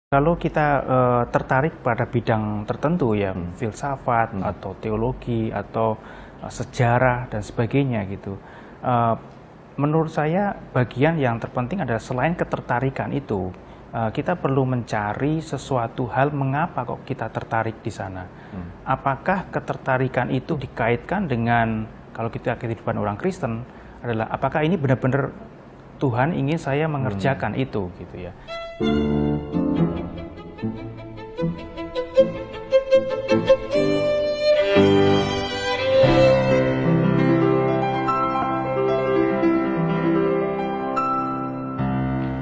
Kalau kita tertarik pada bidang tertentu ya, filsafat atau teologi atau sejarah dan sebagainya gitu. Menurut saya bagian yang terpenting adalah selain ketertarikan itu, kita perlu mencari sesuatu hal mengapa kok kita tertarik di sana. Apakah ketertarikan itu dikaitkan dengan, kalau kita kehidupan orang Kristen adalah apakah ini benar-benar Tuhan ingin saya mengerjakan itu gitu ya.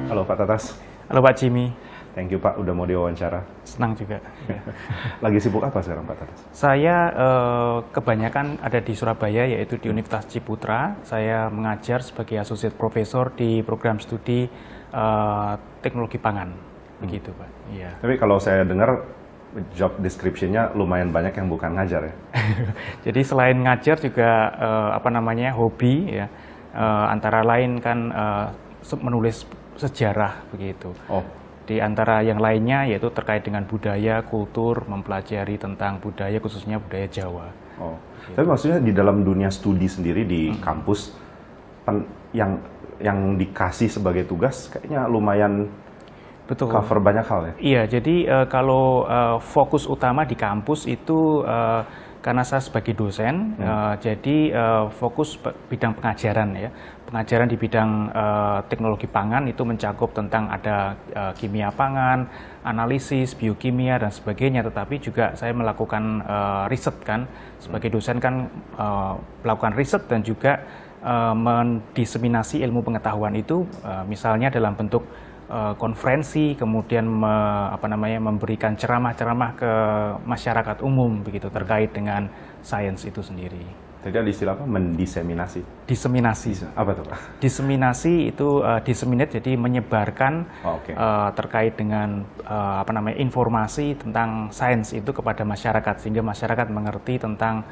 Halo Pak Tatas. Halo Pak Jimmy. Thank you Pak, udah mau diwawancara. Senang juga. Lagi sibuk apa sekarang Pak Tatas? Saya kebanyakan ada di Surabaya, yaitu di Universitas Ciputra. Saya mengajar sebagai associate professor di program studi teknologi pangan. Begitu Pak. Iya. Tapi kalau saya dengar job description-nya lumayan banyak yang bukan ngajar ya. Jadi selain ngajar juga hobi ya. Antara lain kan menulis sejarah begitu. Oh. Di antara yang lainnya yaitu terkait dengan budaya, kultur, mempelajari tentang budaya khususnya budaya Jawa. Oh. Tapi maksudnya di dalam dunia studi sendiri di kampus yang dikasih sebagai tugas kayaknya lumayan Betul. cover banyak hal ya. Iya, jadi kalau fokus utama di kampus itu karena saya sebagai dosen, jadi fokus bidang pengajaran ya. Pengajaran di bidang teknologi pangan itu mencakup tentang ada kimia pangan, analisis, biokimia dan sebagainya. Tetapi juga saya melakukan riset kan, sebagai dosen kan melakukan riset dan juga mendiseminasi ilmu pengetahuan itu, misalnya dalam bentuk konferensi, kemudian memberikan ceramah-ceramah ke masyarakat umum begitu terkait dengan sains itu sendiri. Jadi ada istilah apa? Mendiseminasi. Diseminasi. Apa tuh Pak? Diseminasi itu disseminate, jadi menyebarkan terkait dengan informasi tentang sains itu kepada masyarakat sehingga masyarakat mengerti tentang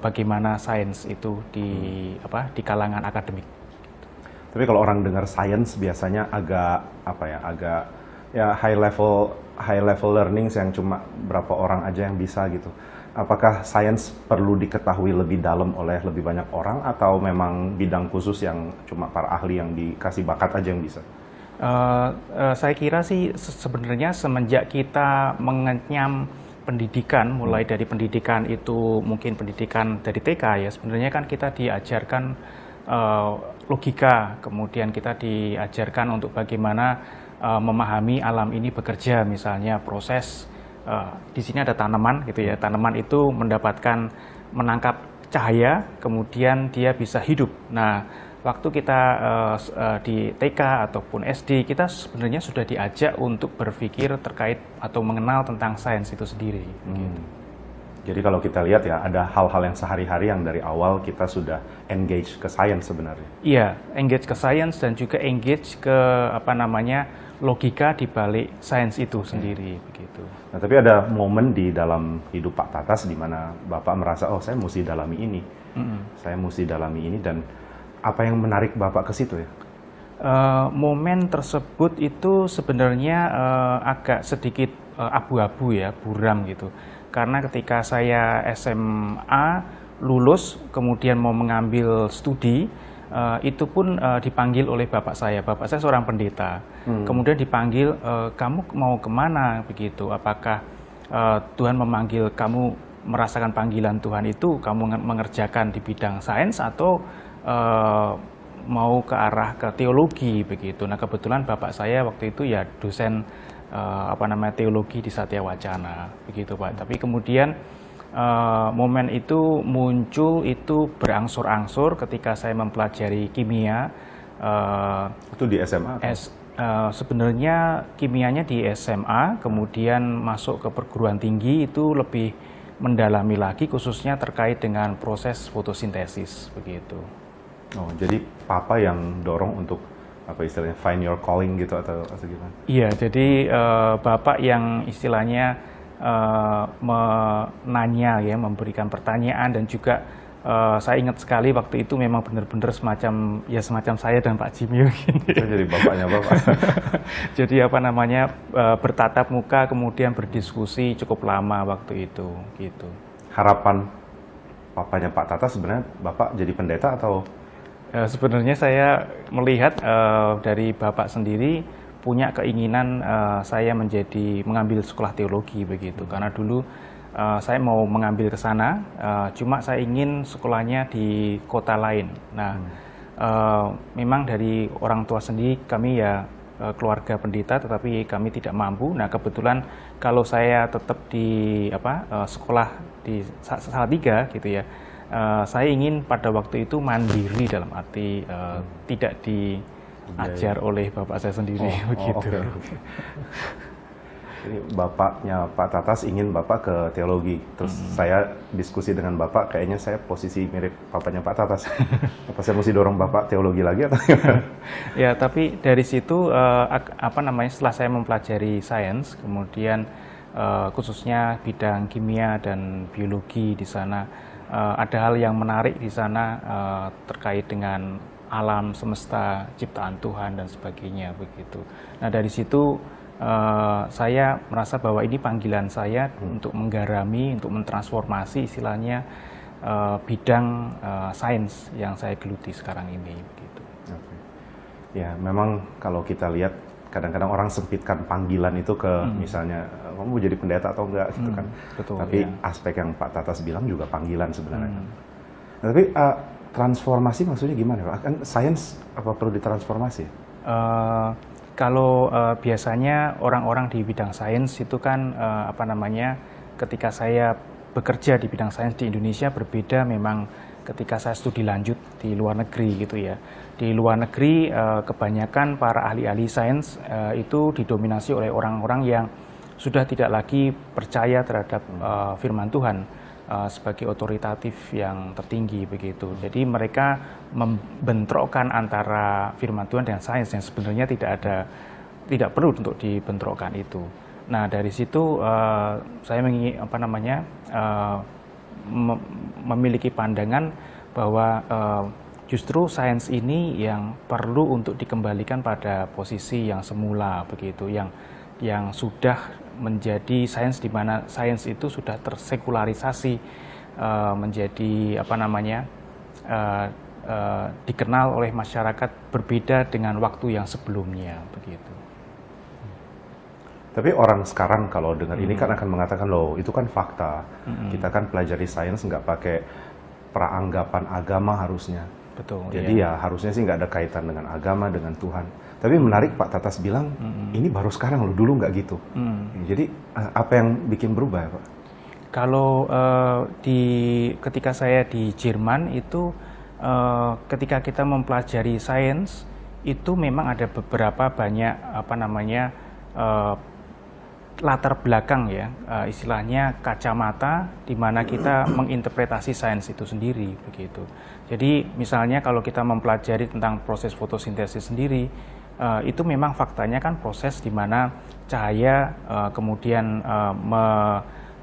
bagaimana sains itu di kalangan akademik. Tapi kalau orang dengar science biasanya agak high level learnings yang cuma berapa orang aja yang bisa gitu. Apakah science perlu diketahui lebih dalam oleh lebih banyak orang atau memang bidang khusus yang cuma para ahli yang dikasih bakat aja yang bisa? Saya kira sih sebenarnya semenjak kita mengenyam pendidikan, mulai dari pendidikan itu mungkin pendidikan dari TK ya, sebenarnya kan kita diajarkan logika, kemudian kita diajarkan untuk bagaimana memahami alam ini bekerja, misalnya proses di sini ada tanaman gitu ya, tanaman itu menangkap cahaya, kemudian dia bisa hidup. Nah, waktu kita di TK ataupun SD, kita sebenarnya sudah diajak untuk berpikir terkait atau mengenal tentang sains itu sendiri. Gitu. Jadi kalau kita lihat ya, ada hal-hal yang sehari-hari yang dari awal kita sudah engage ke sains sebenarnya. Iya, engage ke sains dan juga engage ke logika di balik sains itu sendiri begitu. Nah, tapi ada momen di dalam hidup Pak Tatas di mana Bapak merasa, oh saya mesti dalami ini, saya mesti dalami ini, dan apa yang menarik Bapak ke situ ya? Momen tersebut itu sebenarnya agak sedikit abu-abu ya, buram gitu. Karena ketika saya SMA lulus, kemudian mau mengambil studi, itu pun dipanggil oleh bapak saya. Bapak saya seorang pendeta. Kemudian dipanggil, kamu mau kemana begitu? Apakah Tuhan memanggil kamu merasakan panggilan Tuhan itu, kamu mengerjakan di bidang sains atau mau ke arah ke teologi begitu? Nah kebetulan bapak saya waktu itu ya dosen teologi di Satya Wacana begitu Pak. Tapi kemudian momen itu muncul itu berangsur-angsur ketika saya mempelajari kimia. Itu di SMA? Sebenarnya kimianya di SMA, kemudian masuk ke perguruan tinggi itu lebih mendalami lagi khususnya terkait dengan proses fotosintesis begitu. Oh, jadi Papa yang dorong untuk apa istilahnya find your calling gitu atau gimana? Iya, jadi Bapak yang istilahnya menanya ya, memberikan pertanyaan dan juga saya ingat sekali waktu itu memang benar-benar semacam saya dan Pak Jimmy begini. Itu jadi bapaknya Bapak. Jadi apa namanya, bertatap muka kemudian berdiskusi cukup lama waktu itu gitu. Harapan papanya Pak Tata sebenarnya Bapak jadi pendeta atau? Sebenarnya saya melihat dari Bapak sendiri punya keinginan saya mengambil sekolah teologi begitu. Karena dulu saya mau mengambil ke sana, cuma saya ingin sekolahnya di kota lain. Nah, memang dari orang tua sendiri kami ya keluarga pendeta, tetapi kami tidak mampu. Nah, kebetulan kalau saya tetap di sekolah di Salatiga gitu ya. Saya ingin pada waktu itu mandiri dalam arti tidak diajar oleh bapak saya sendiri begitu. Okay. Jadi bapaknya Pak Tatas ingin Bapak ke teologi. Terus saya diskusi dengan Bapak, kayaknya saya posisi mirip bapaknya Pak Tatas. Apa saya mesti dorong Bapak teologi lagi atau gimana? Ya, tapi dari situ setelah saya mempelajari sains, kemudian khususnya bidang kimia dan biologi di sana. Ada hal yang menarik di sana terkait dengan alam semesta, ciptaan Tuhan dan sebagainya begitu. Nah, dari situ saya merasa bahwa ini panggilan saya untuk menggarami, untuk mentransformasi istilahnya bidang sains yang saya geluti sekarang ini begitu. Okay. Ya, memang kalau kita lihat kadang-kadang orang sempitkan panggilan itu ke misalnya kamu mau jadi pendeta atau enggak gitu kan. Betul, tapi ya. Aspek yang Pak Tatas bilang juga panggilan sebenarnya. Nah, tapi transformasi maksudnya gimana Pak? Kan sains apa perlu ditransformasi? Kalau biasanya orang-orang di bidang sains itu kan ketika saya bekerja di bidang sains di Indonesia berbeda memang ketika saya studi lanjut di luar negeri gitu ya. Di luar negeri kebanyakan para ahli-ahli sains itu didominasi oleh orang-orang yang sudah tidak lagi percaya terhadap firman Tuhan sebagai otoritatif yang tertinggi begitu. Jadi mereka membentrokkan antara firman Tuhan dan sains yang sebenarnya tidak perlu untuk dibentrokkan itu. Nah, dari situ saya memiliki pandangan bahwa justru sains ini yang perlu untuk dikembalikan pada posisi yang semula begitu, yang sudah menjadi sains di mana sains itu sudah tersekularisasi menjadi dikenal oleh masyarakat berbeda dengan waktu yang sebelumnya begitu. Tapi orang sekarang kalau dengar ini kan akan mengatakan loh itu kan fakta. Kita kan pelajari sains nggak pakai praanggapan agama harusnya. Betul. Jadi ya harusnya sih nggak ada kaitan dengan agama, dengan Tuhan. Tapi menarik Pak Tatas bilang ini baru sekarang loh, dulu nggak gitu. Jadi apa yang bikin berubah ya Pak? Kalau ketika saya di Jerman itu ketika kita mempelajari sains itu memang ada beberapa banyak latar belakang ya, istilahnya kacamata di mana kita menginterpretasi sains itu sendiri begitu. Jadi misalnya kalau kita mempelajari tentang proses fotosintesis sendiri, itu memang faktanya kan proses di mana cahaya kemudian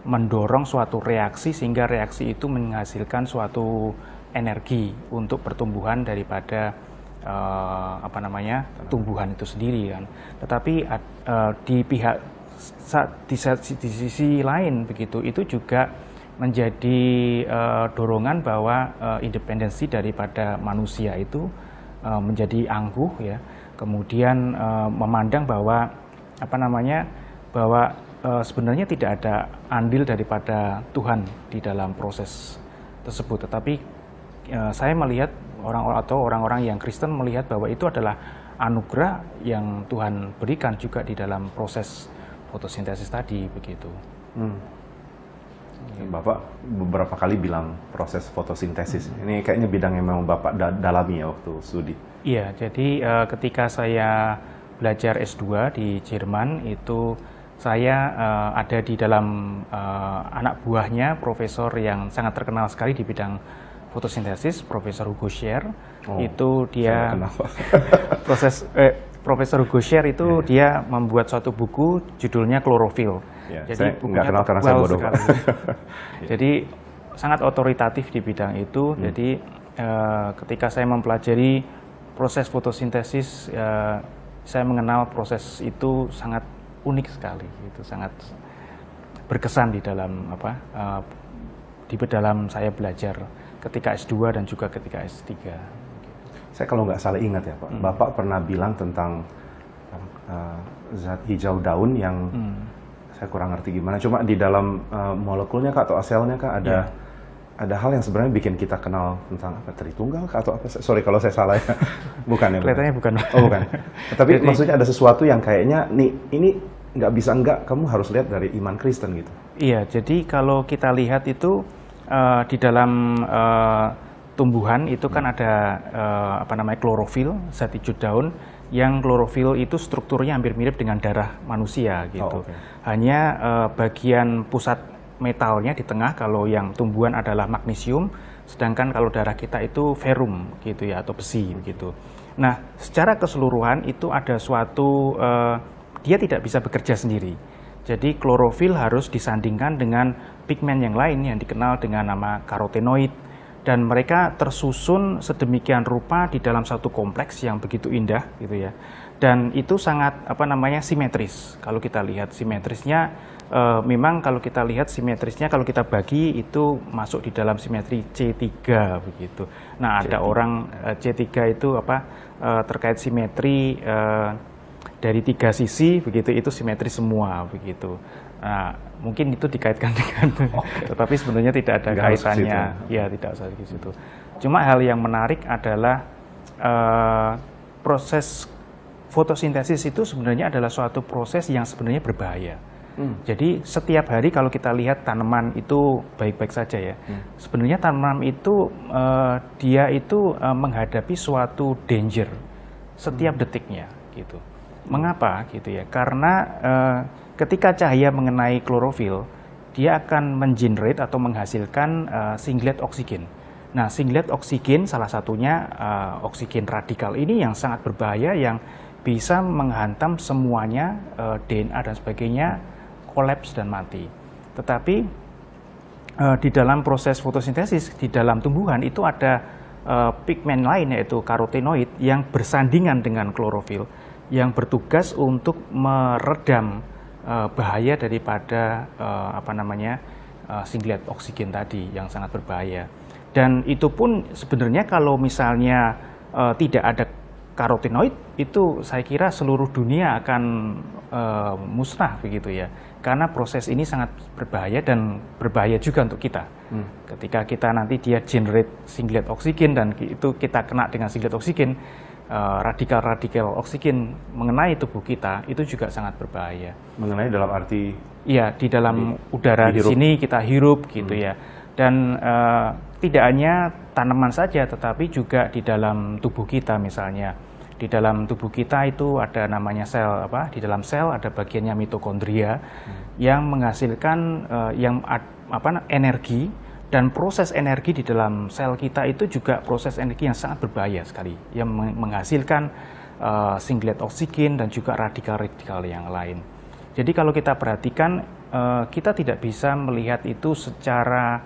mendorong suatu reaksi sehingga reaksi itu menghasilkan suatu energi untuk pertumbuhan daripada tumbuhan itu sendiri kan. Tetapi di sisi lain begitu itu juga menjadi dorongan bahwa independensi daripada manusia itu menjadi angkuh ya. Kemudian memandang bahwa sebenarnya tidak ada andil daripada Tuhan di dalam proses tersebut. Tetapi saya melihat orang-orang yang Kristen melihat bahwa itu adalah anugerah yang Tuhan berikan juga di dalam proses fotosintesis tadi begitu. Bapak beberapa kali bilang proses fotosintesis. Ini kayaknya bidang yang memang Bapak dalami ya waktu studi. Iya, jadi ketika saya belajar S2 di Jerman itu saya ada di dalam anak buahnya profesor yang sangat terkenal sekali di bidang fotosintesis, Profesor Hugo Scher. Itu dia Profesor Hugo Scher itu dia membuat suatu buku judulnya Klorofil. Ya, jadi saya nggak kenal karena saya bodoh. Jadi sangat otoritatif di bidang itu. Jadi ketika saya mempelajari proses fotosintesis, saya mengenal proses itu sangat unik sekali, itu sangat berkesan di dalam di dalam saya belajar ketika S2 dan juga ketika S3. Saya kalau nggak salah ingat ya Pak, Bapak pernah bilang tentang zat hijau daun yang saya kurang ngerti gimana. Cuma di dalam molekulnya Kak atau selnya Kak ada hal yang sebenarnya bikin kita kenal tentang apa, Tritunggal Kak atau apa? Sorry kalau saya salah ya. Bukan ya? Kelihatannya bukan. Oh bukan. Tapi maksudnya ada sesuatu yang kayaknya ini nggak bisa kamu harus lihat dari iman Kristen gitu. Iya, jadi kalau kita lihat itu di dalam tumbuhan itu kan ada klorofil, zat hijau daun, yang klorofil itu strukturnya hampir mirip dengan darah manusia gitu. Hanya bagian pusat metalnya di tengah, kalau yang tumbuhan adalah magnesium, sedangkan kalau darah kita itu ferrum gitu ya, atau besi gitu. Nah, secara keseluruhan itu ada suatu dia tidak bisa bekerja sendiri. Jadi klorofil harus disandingkan dengan pigmen yang lain yang dikenal dengan nama karotenoid, dan mereka tersusun sedemikian rupa di dalam satu kompleks yang begitu indah gitu ya. Dan itu sangat simetris. Kalau kita lihat simetrisnya, memang kalau kita lihat simetrisnya, kalau kita bagi itu masuk di dalam simetri C3 begitu. Nah, ada orang C3 itu terkait simetri dari 3 sisi begitu, itu simetri semua begitu. Nah, mungkin itu dikaitkan dengan tetapi sebenarnya tidak ada kaitannya. Ya, tidak usah di situ. Cuma hal yang menarik adalah proses fotosintesis itu sebenarnya adalah suatu proses yang sebenarnya berbahaya. Jadi setiap hari kalau kita lihat tanaman itu baik-baik saja ya. Sebenarnya tanaman itu dia itu menghadapi suatu danger setiap detiknya gitu. Mengapa gitu ya? Karena ketika cahaya mengenai klorofil, dia akan mengenerate atau menghasilkan singlet oksigen. Nah, singlet oksigen salah satunya oksigen radikal ini yang sangat berbahaya, yang bisa menghantam semuanya, DNA dan sebagainya, kolaps dan mati. Tetapi di dalam proses fotosintesis di dalam tumbuhan itu ada pigmen lain, yaitu karotenoid, yang bersandingan dengan klorofil, yang bertugas untuk meredam bahaya daripada singlet oksigen tadi yang sangat berbahaya. Dan itu pun sebenarnya kalau misalnya tidak ada karotenoid, itu saya kira seluruh dunia akan musnah begitu ya, karena proses ini sangat berbahaya dan berbahaya juga untuk kita. Ketika kita nanti dia generate singlet oksigen dan itu kita kena dengan singlet oksigen, radikal-radikal oksigen mengenai tubuh kita, itu juga sangat berbahaya. Mengenai dalam arti? Iya, di dalam udara di sini kita hirup gitu ya. Dan tidak hanya tanaman saja, tetapi juga di dalam tubuh kita misalnya. Di dalam tubuh kita itu ada namanya sel, di dalam sel ada bagiannya mitokondria yang menghasilkan energi, dan proses energi di dalam sel kita itu juga proses energi yang sangat berbahaya sekali, yang menghasilkan singlet oksigen dan juga radikal-radikal yang lain. Jadi kalau kita perhatikan, kita tidak bisa melihat itu secara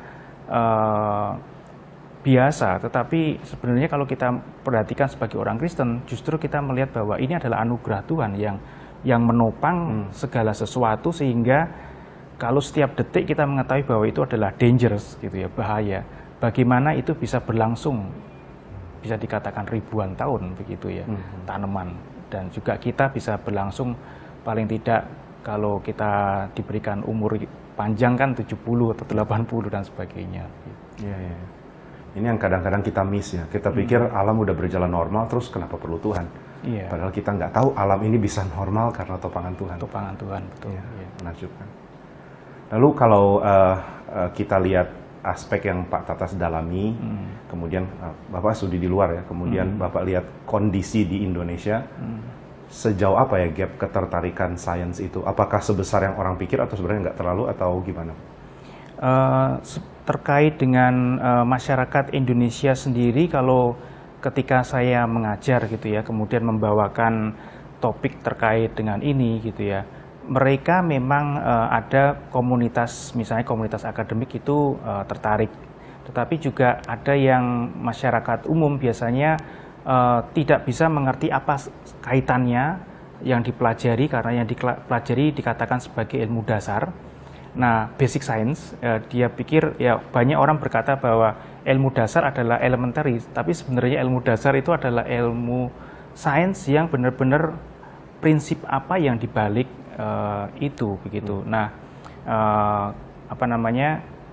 biasa, tetapi sebenarnya kalau kita perhatikan sebagai orang Kristen, justru kita melihat bahwa ini adalah anugerah Tuhan yang menopang segala sesuatu, sehingga kalau setiap detik kita mengetahui bahwa itu adalah dangerous gitu ya, bahaya, bagaimana itu bisa berlangsung, bisa dikatakan ribuan tahun begitu ya, tanaman, dan juga kita bisa berlangsung paling tidak kalau kita diberikan umur panjang kan 70 atau 80 dan sebagainya. Iya, iya. Ini yang kadang-kadang kita miss ya. Kita pikir alam udah berjalan normal, terus kenapa perlu Tuhan? Iya. Padahal kita nggak tahu alam ini bisa normal karena topangan Tuhan. Topangan Tuhan, betul. Iya, iya. Menakjubkan. Lalu kalau kita lihat aspek yang Pak Tatas dalami, kemudian Bapak studi di luar ya, kemudian Bapak lihat kondisi di Indonesia, sejauh apa ya gap ketertarikan sains itu? Apakah sebesar yang orang pikir atau sebenarnya nggak terlalu, atau gimana? Terkait dengan masyarakat Indonesia sendiri, kalau ketika saya mengajar gitu ya, kemudian membawakan topik terkait dengan ini gitu ya, mereka memang ada komunitas, misalnya komunitas akademik itu tertarik, tetapi juga ada yang masyarakat umum biasanya tidak bisa mengerti apa kaitannya yang dipelajari, karena yang dipelajari dikatakan sebagai ilmu dasar. Nah, basic science, dia pikir, ya banyak orang berkata bahwa ilmu dasar adalah elementary, tapi sebenarnya ilmu dasar itu adalah ilmu sains yang benar-benar prinsip apa yang dibalik itu begitu. Nah,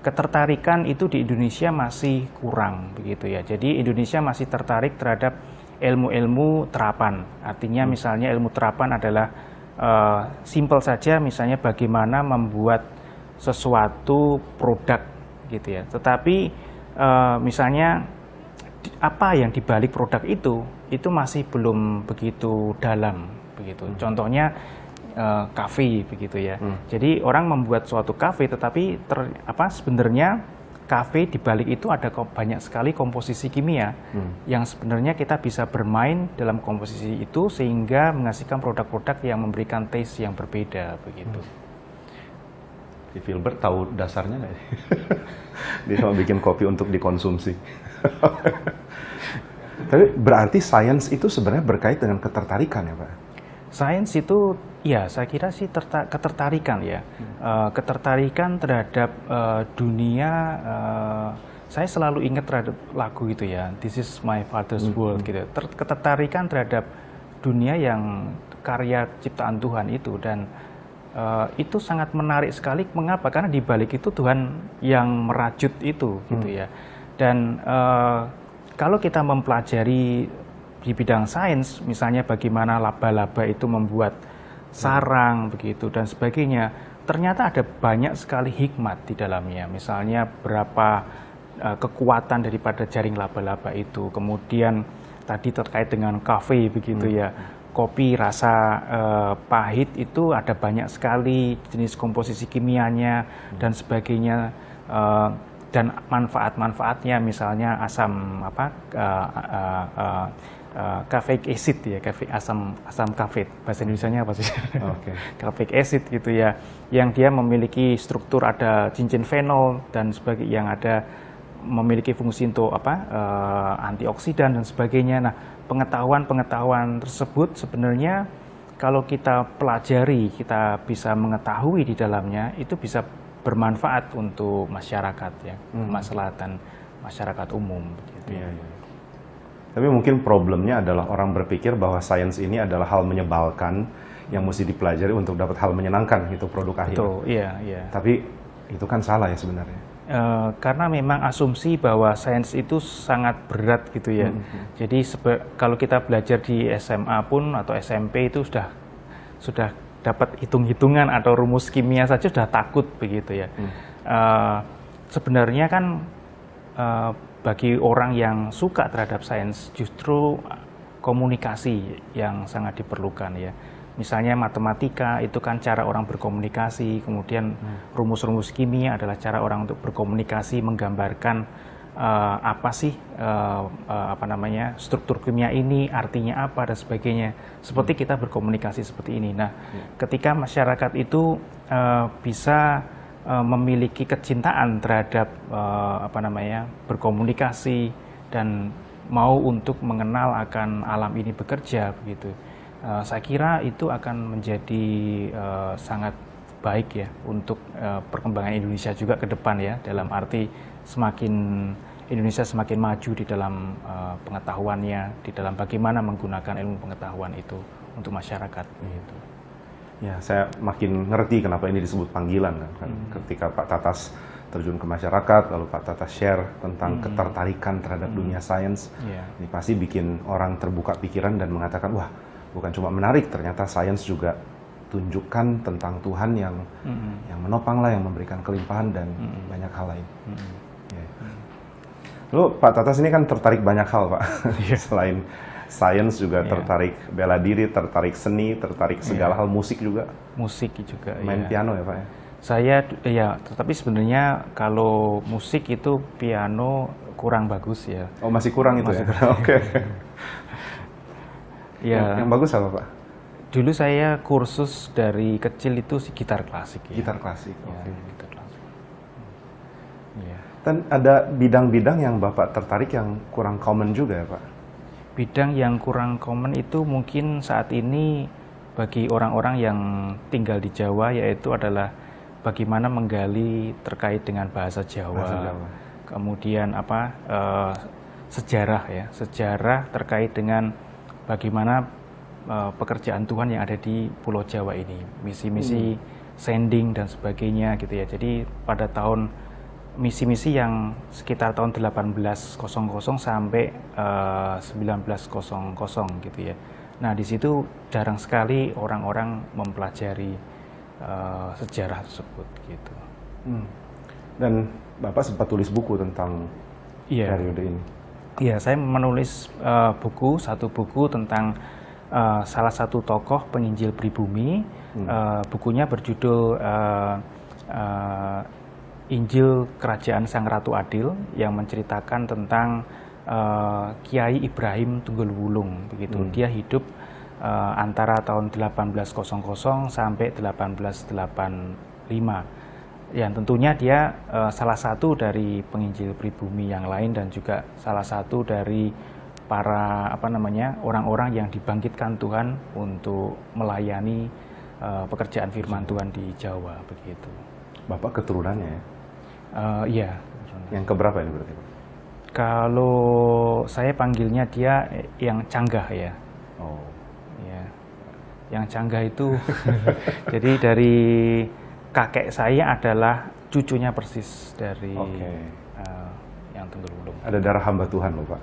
ketertarikan itu di Indonesia masih kurang begitu ya. Jadi Indonesia masih tertarik terhadap ilmu-ilmu terapan. Artinya misalnya ilmu terapan adalah simple saja, misalnya bagaimana membuat sesuatu produk gitu ya. Tetapi misalnya apa yang dibalik produk itu masih belum begitu dalam begitu. Contohnya kafe begitu ya. Jadi orang membuat suatu kafe, tetapi sebenarnya kafe di balik itu ada banyak sekali komposisi kimia yang sebenarnya kita bisa bermain dalam komposisi itu sehingga menghasilkan produk-produk yang memberikan taste yang berbeda begitu. Si Filbert tahu dasarnya nggak? Dia cuma bikin kopi untuk dikonsumsi. Tapi berarti sains itu sebenarnya berkait dengan ketertarikan ya Pak? Sains itu, ya saya kira sih ketertarikan ya. Ketertarikan terhadap dunia, saya selalu ingat terhadap lagu itu ya, This is my father's world gitu. Ketertarikan terhadap dunia yang karya ciptaan Tuhan itu, dan itu sangat menarik sekali. Mengapa? Karena di balik itu Tuhan yang merajut itu gitu ya. Dan kalau kita mempelajari di bidang sains, misalnya bagaimana laba-laba itu membuat sarang begitu dan sebagainya, ternyata ada banyak sekali hikmat di dalamnya. Misalnya berapa kekuatan daripada jaring laba-laba itu. Kemudian tadi terkait dengan kafe begitu ya, kopi rasa pahit itu ada banyak sekali jenis komposisi kimianya dan sebagainya, dan manfaat-manfaatnya, misalnya asam caffeic acid ya, asam kafeit, bahasa Indonesianya apa sih? Okay. Caffeic acid gitu ya, yang dia memiliki struktur, ada cincin fenol dan sebagainya, yang ada memiliki fungsi untuk antioksidan dan sebagainya. Nah, pengetahuan tersebut sebenarnya kalau kita pelajari, kita bisa mengetahui di dalamnya, itu bisa bermanfaat untuk masyarakat ya, kemaslahatan masyarakat umum gitu. Iya, iya. Tapi mungkin problemnya adalah orang berpikir bahwa sains ini adalah hal menyebalkan yang mesti dipelajari untuk dapat hal menyenangkan, itu produk akhir. Betul, iya, iya. Tapi itu kan salah ya sebenarnya. Karena memang asumsi bahwa sains itu sangat berat gitu ya. Jadi kalau kita belajar di SMA pun atau SMP itu sudah dapat hitung-hitungan atau rumus kimia saja sudah takut begitu ya. Sebenarnya kan bagi orang yang suka terhadap sains justru komunikasi yang sangat diperlukan ya. Misalnya matematika itu kan cara orang berkomunikasi, kemudian rumus-rumus kimia adalah cara orang untuk berkomunikasi, menggambarkan apa sih struktur kimia ini, artinya apa dan sebagainya. Seperti kita berkomunikasi seperti ini. Nah, ketika masyarakat itu bisa memiliki kecintaan terhadap berkomunikasi dan mau untuk mengenal akan alam ini bekerja begitu. Saya kira itu akan menjadi sangat baik ya untuk perkembangan Indonesia juga ke depan ya, dalam arti Indonesia semakin maju di dalam pengetahuannya, di dalam bagaimana menggunakan ilmu pengetahuan itu untuk masyarakat gitu. Ya, saya makin ngerti kenapa ini disebut panggilan kan. Ketika Pak Tatas terjun ke masyarakat, lalu Pak Tatas share tentang ketertarikan terhadap dunia sains, ini pasti bikin orang terbuka pikiran dan mengatakan, wah, bukan cuma menarik, ternyata sains juga tunjukkan tentang Tuhan yang menopang lah, yang memberikan kelimpahan dan banyak hal lain. Lalu Pak Tatas ini kan tertarik banyak hal Pak, selain sains juga tertarik bela diri, tertarik seni, tertarik segala hal, musik juga. Musik juga. Main piano ya Pak ya? Saya ya, tetapi sebenarnya kalau musik itu piano kurang bagus ya. Oh masih kurang itu ya? Oke. Ya. Yang bagus apa Pak? Dulu saya kursus dari kecil itu gitar klasik. Ya. Gitar klasik. Ya, Oke. gitar klasik. Ya. Dan ada bidang-bidang yang Bapak tertarik yang kurang common juga ya Pak? Bidang yang kurang common itu mungkin saat ini bagi orang-orang yang tinggal di Jawa, yaitu adalah bagaimana menggali terkait dengan bahasa Jawa. Kemudian sejarah ya, sejarah terkait dengan bagaimana pekerjaan Tuhan yang ada di Pulau Jawa ini, misi-misi sending dan sebagainya gitu ya. Jadi pada tahun misi-misi yang sekitar tahun 1800 sampai 1900 gitu ya. Nah, di situ jarang sekali orang-orang mempelajari sejarah tersebut gitu. Dan Bapak sempat tulis buku tentang periode ini. Iya, saya menulis satu buku tentang salah satu tokoh penginjil pribumi. Bukunya berjudul Injil Kerajaan Sang Ratu Adil, yang menceritakan tentang Kiai Ibrahim Tunggul Wulung begitu. Dia hidup antara tahun 1800 sampai 1885. Yang tentunya dia salah satu dari penginjil pribumi yang lain dan juga salah satu dari para orang-orang yang dibangkitkan Tuhan untuk melayani pekerjaan firman Tuhan di Jawa begitu. Bapak keturunannya ya? Iya. Yang keberapa ini berarti Pak? Kalau saya panggilnya dia yang canggah ya. Oh. Ya. Yang canggah itu jadi dari kakek saya adalah cucunya persis dari yang Tunggul Wulung. Ada darah hamba Tuhan loh Pak.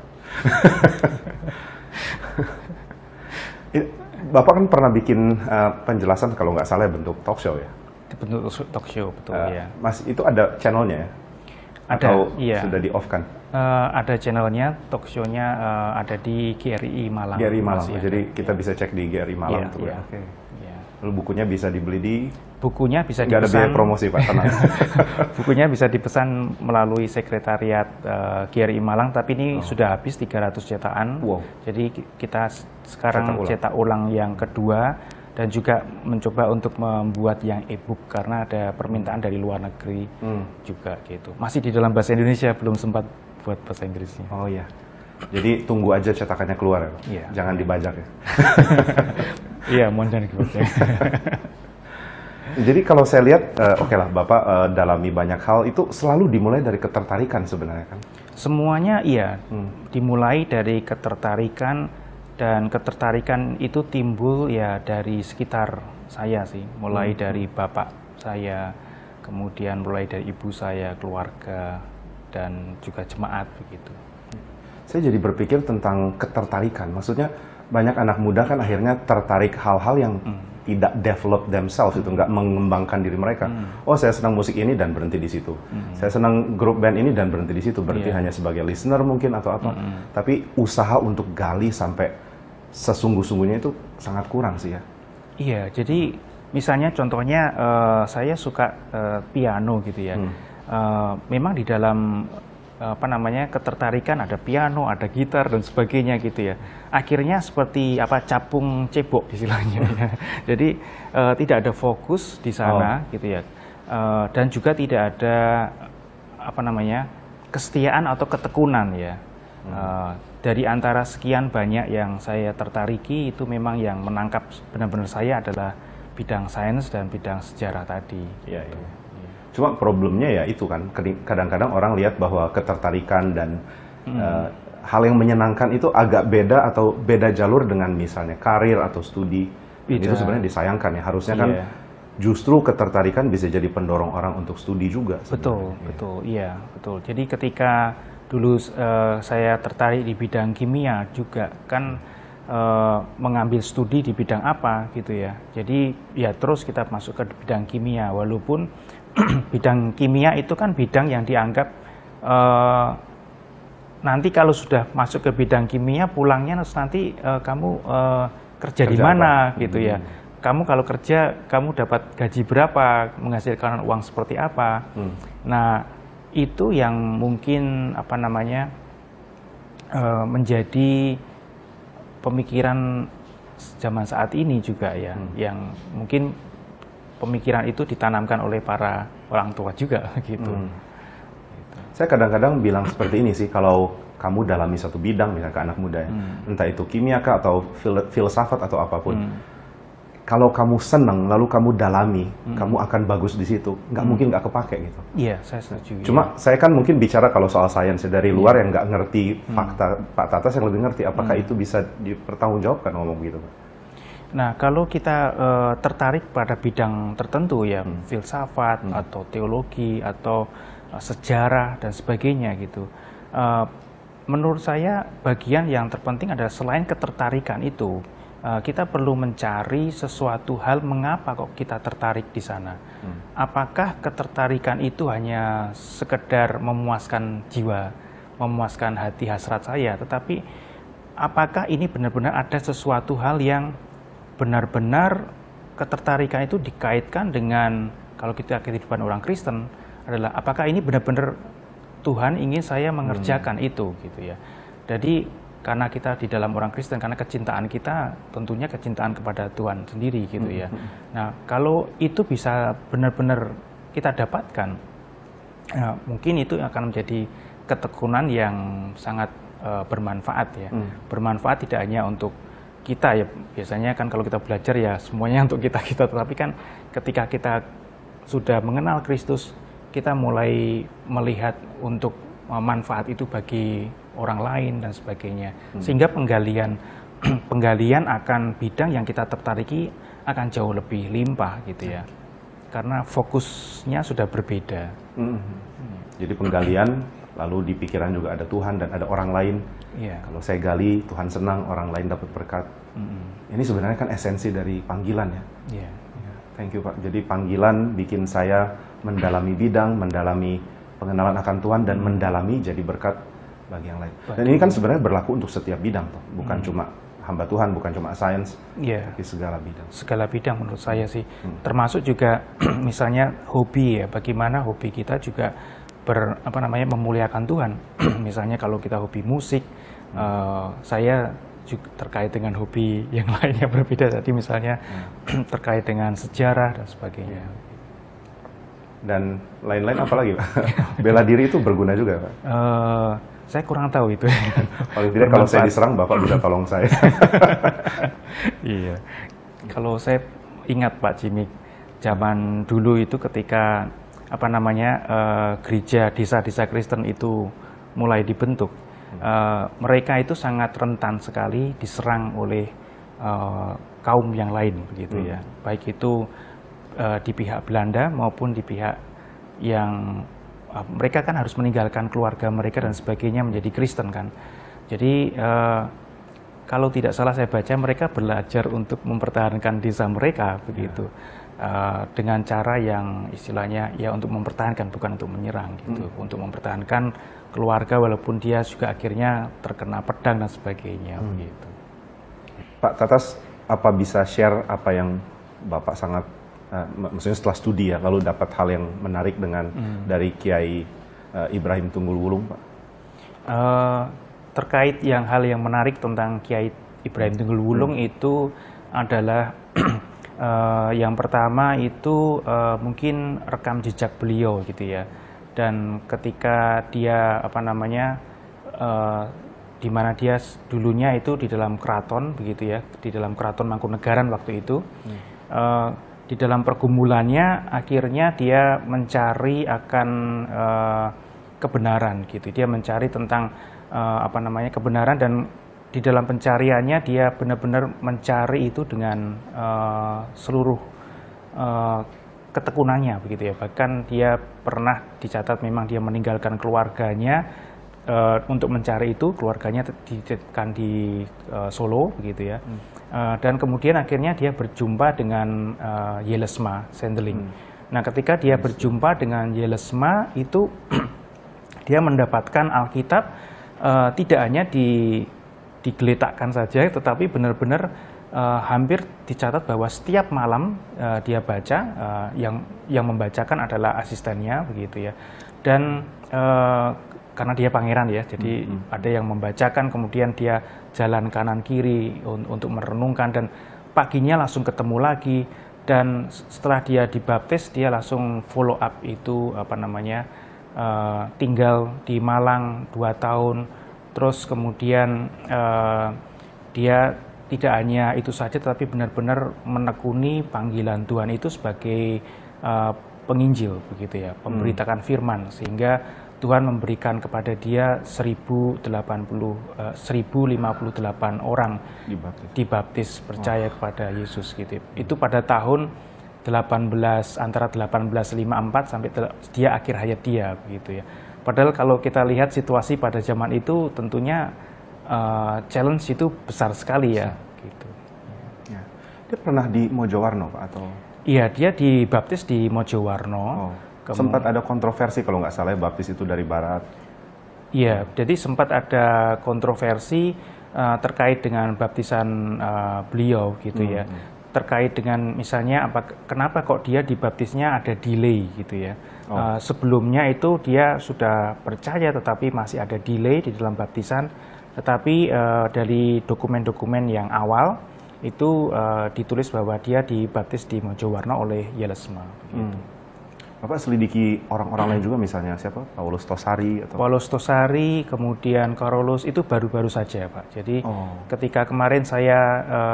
Bapak kan pernah bikin penjelasan kalau nggak salah bentuk talk show ya? Bentuk talk show, betul ya. Mas, itu ada channelnya ya? Ada, atau iya. Sudah di off kan? Ada channelnya, talk show-nya ada di GRI Malang. GRI Malang, jadi kita bisa cek di GRI Malang tuh ya. Oke. Lalu bukunya bisa dibeli di? Bukunya bisa dipesan. Nggak ada biaya promosi Pak, tenang. Bukunya bisa dipesan melalui sekretariat GRI Malang, tapi ini sudah habis 300 cetakan. Wow. Jadi kita sekarang cetak ulang yang kedua, dan juga mencoba untuk membuat yang e-book karena ada permintaan dari luar negeri juga gitu. Masih di dalam bahasa Indonesia, belum sempat buat bahasa Inggrisnya. Oh iya. Jadi tunggu aja cetakannya keluar ya Pak? Iya. Jangan dibajak ya? Iya, mohon jangan dibajak. Jadi kalau saya lihat, oke lah Bapak dalami banyak hal, itu selalu dimulai dari ketertarikan sebenarnya kan? Semuanya iya, dimulai dari ketertarikan, dan ketertarikan itu timbul ya dari sekitar saya sih, mulai dari bapak saya, kemudian mulai dari ibu saya, keluarga, dan juga jemaat begitu. Saya jadi berpikir tentang ketertarikan, maksudnya banyak anak muda kan akhirnya tertarik hal-hal yang tidak develop themselves, itu nggak mengembangkan diri mereka. Oh, saya senang musik ini dan berhenti di situ. Saya senang grup band ini dan berhenti di situ, berarti hanya sebagai listener mungkin atau apa. Tapi usaha untuk gali sampai sesungguh-sungguhnya itu sangat kurang sih ya. Iya, jadi misalnya contohnya saya suka piano gitu ya. Memang di dalam ketertarikan ada piano, ada gitar dan sebagainya gitu ya. Akhirnya seperti capung cebok istilahnya ya. Jadi tidak ada fokus di sana gitu ya. Dan juga tidak ada kesetiaan atau ketekunan ya. Dari antara sekian banyak yang saya tertariki, itu memang yang menangkap benar-benar saya adalah bidang sains dan bidang sejarah tadi. Iya, iya. Cuma problemnya ya itu kan, kadang-kadang orang lihat bahwa ketertarikan dan hal yang menyenangkan itu agak beda atau beda jalur dengan misalnya karir atau studi. Itu sebenarnya disayangkan ya, harusnya kan justru ketertarikan bisa jadi pendorong orang untuk studi juga. Betul, betul. Jadi ketika dulu saya tertarik di bidang kimia juga kan, mengambil studi di bidang apa gitu ya. Jadi ya terus kita masuk ke bidang kimia, walaupun bidang kimia itu kan bidang yang dianggap nanti kalau sudah masuk ke bidang kimia, pulangnya nanti kamu kerja di mana gitu ya. Kamu kalau kerja, kamu dapat gaji berapa, menghasilkan uang seperti apa. Nah, itu yang mungkin menjadi pemikiran zaman saat ini juga ya, yang mungkin pemikiran itu ditanamkan oleh para orang tua juga gitu. Saya kadang-kadang bilang seperti ini sih, kalau kamu dalami satu bidang, misalnya ke anak muda ya, entah itu kimia kah atau filsafat atau apapun, kalau kamu senang lalu kamu dalami, kamu akan bagus di situ, nggak mungkin nggak kepake gitu. Iya, saya setuju. Cuma saya kan mungkin bicara kalau soal sains dari luar yang nggak ngerti fakta, Pak Tatas yang lebih ngerti, apakah itu bisa dipertanggungjawabkan ngomong gitu, Pak? Nah, kalau kita tertarik pada bidang tertentu ya, filsafat atau teologi atau sejarah dan sebagainya gitu, menurut saya bagian yang terpenting adalah selain ketertarikan itu, kita perlu mencari sesuatu hal mengapa kok kita tertarik di sana. Apakah ketertarikan itu hanya sekedar memuaskan jiwa, memuaskan hati hasrat saya, tetapi apakah ini benar-benar ada sesuatu hal yang benar-benar ketertarikan itu dikaitkan dengan, kalau kita kehidupan orang Kristen adalah apakah ini benar-benar Tuhan ingin saya mengerjakan itu gitu ya. Jadi karena kita di dalam orang Kristen, karena kecintaan kita tentunya kecintaan kepada Tuhan sendiri gitu ya. Nah, kalau itu bisa benar-benar kita dapatkan, mungkin itu akan menjadi ketekunan yang sangat bermanfaat ya. Bermanfaat tidak hanya untuk kita ya, biasanya kan kalau kita belajar ya semuanya untuk kita, tetapi kan ketika kita sudah mengenal Kristus, kita mulai melihat untuk manfaat itu bagi orang lain dan sebagainya, sehingga penggalian akan bidang yang kita tertariki akan jauh lebih limpah gitu ya, karena fokusnya sudah berbeda. Jadi penggalian, lalu di pikiran juga ada Tuhan dan ada orang lain. Kalau saya gali, Tuhan senang, orang lain dapat berkat. Ini sebenarnya kan esensi dari panggilan ya. Thank you, Pak. Jadi panggilan bikin saya mendalami bidang, mendalami pengenalan akan Tuhan, dan mendalami jadi berkat bagi yang lain. Dan ini kan sebenarnya berlaku untuk setiap bidang, toh. Bukan cuma hamba Tuhan, bukan cuma sains, tapi segala bidang. Segala bidang menurut saya sih. Termasuk juga misalnya hobi ya, bagaimana hobi kita juga memuliakan Tuhan. Misalnya kalau kita hobi musik, saya juga terkait dengan hobi yang lainnya berbeda. Jadi misalnya terkait dengan sejarah dan sebagainya. Dan lain-lain apa lagi, Pak? Bela diri itu berguna juga, Pak? Saya kurang tahu itu. Paling tidak kalau saya diserang, Bapak bisa tolong saya. Iya. Kalau saya ingat Pak Jimmy, zaman dulu itu ketika gereja desa-desa Kristen itu mulai dibentuk, mereka itu sangat rentan sekali diserang oleh kaum yang lain begitu ya, baik itu di pihak Belanda maupun di pihak yang mereka kan harus meninggalkan keluarga mereka dan sebagainya menjadi Kristen kan. Jadi kalau tidak salah saya baca, mereka belajar untuk mempertahankan desa mereka begitu, dengan cara yang istilahnya ya untuk mempertahankan, bukan untuk menyerang gitu, untuk mempertahankan keluarga walaupun dia juga akhirnya terkena pedang dan sebagainya begitu. Pak Tatas, apa bisa share apa yang Bapak sangat maksudnya setelah studi ya, lalu dapat hal yang menarik dengan dari Kiai Ibrahim Tunggul Wulung, Pak? Terkait hal yang menarik tentang Kiai Ibrahim Tunggul Wulung itu adalah yang pertama itu mungkin rekam jejak beliau gitu ya, dan ketika dia di mana dia dulunya itu di dalam keraton begitu ya, di dalam keraton Mangkunegaran waktu itu. Di dalam pergumulannya akhirnya dia mencari akan kebenaran gitu. Dia mencari tentang kebenaran, dan di dalam pencariannya dia benar-benar mencari itu dengan seluruh ketekunannya begitu ya. Bahkan dia pernah dicatat memang dia meninggalkan keluarganya untuk mencari itu, keluarganya dititipkan di Solo begitu ya. Dan kemudian akhirnya dia berjumpa dengan Yelesma Sendeling. Nah, ketika dia berjumpa dengan Yelesma itu dia mendapatkan Alkitab tidak hanya digeletakkan saja, tetapi benar-benar hampir dicatat bahwa setiap malam dia baca, yang membacakan adalah asistennya begitu ya. Dan karena dia pangeran ya, jadi ada yang membacakan, kemudian dia jalan kanan kiri untuk merenungkan, dan paginya langsung ketemu lagi. Dan setelah dia dibaptis, dia langsung follow up itu tinggal di Malang 2 tahun. Terus kemudian dia tidak hanya itu saja, tetapi benar-benar menekuni panggilan Tuhan itu sebagai penginjil, begitu ya, memberitakan firman, sehingga Tuhan memberikan kepada dia 1058 orang dibaptis percaya kepada Yesus gitu. Itu pada tahun antara 1854 sampai dia akhir hayat dia, begitu ya. Padahal kalau kita lihat situasi pada zaman itu tentunya challenge itu besar sekali ya, gitu. Ya. Dia pernah di Mojowarno, Pak, atau? Iya, dia dibaptis di Mojowarno. Oh. Sempat ada kontroversi kalau nggak salah, baptis itu dari barat. Iya, jadi sempat ada kontroversi terkait dengan baptisan beliau gitu ya. Terkait dengan misalnya kenapa kok dia dibaptisnya ada delay gitu ya. Sebelumnya itu dia sudah percaya tetapi masih ada delay di dalam baptisan. Tetapi dari dokumen-dokumen yang awal itu ditulis bahwa dia dibaptis di Mojowarno oleh Yelesma. Gitu. Bapak selidiki orang-orang lain juga, misalnya siapa? Paulus Tosari atau? Paulus Tosari, kemudian Carolus, itu baru-baru saja, Pak. Jadi ketika kemarin saya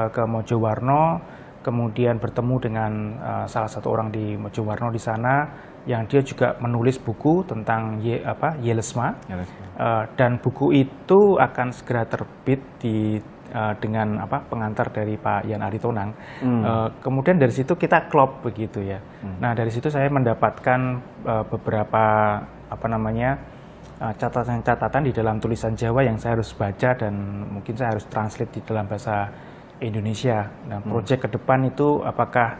ke Mojowarno, kemudian bertemu dengan salah satu orang di Mojowarno di sana, yang dia juga menulis buku tentang Yelesma. Dan buku itu akan segera terbit dengan pengantar dari Pak Yan Aritonang. Kemudian dari situ kita klop begitu ya. Nah, dari situ saya mendapatkan beberapa catatan-catatan di dalam tulisan Jawa yang saya harus baca, dan mungkin saya harus translate di dalam bahasa Indonesia. Nah, proyek ke depan itu apakah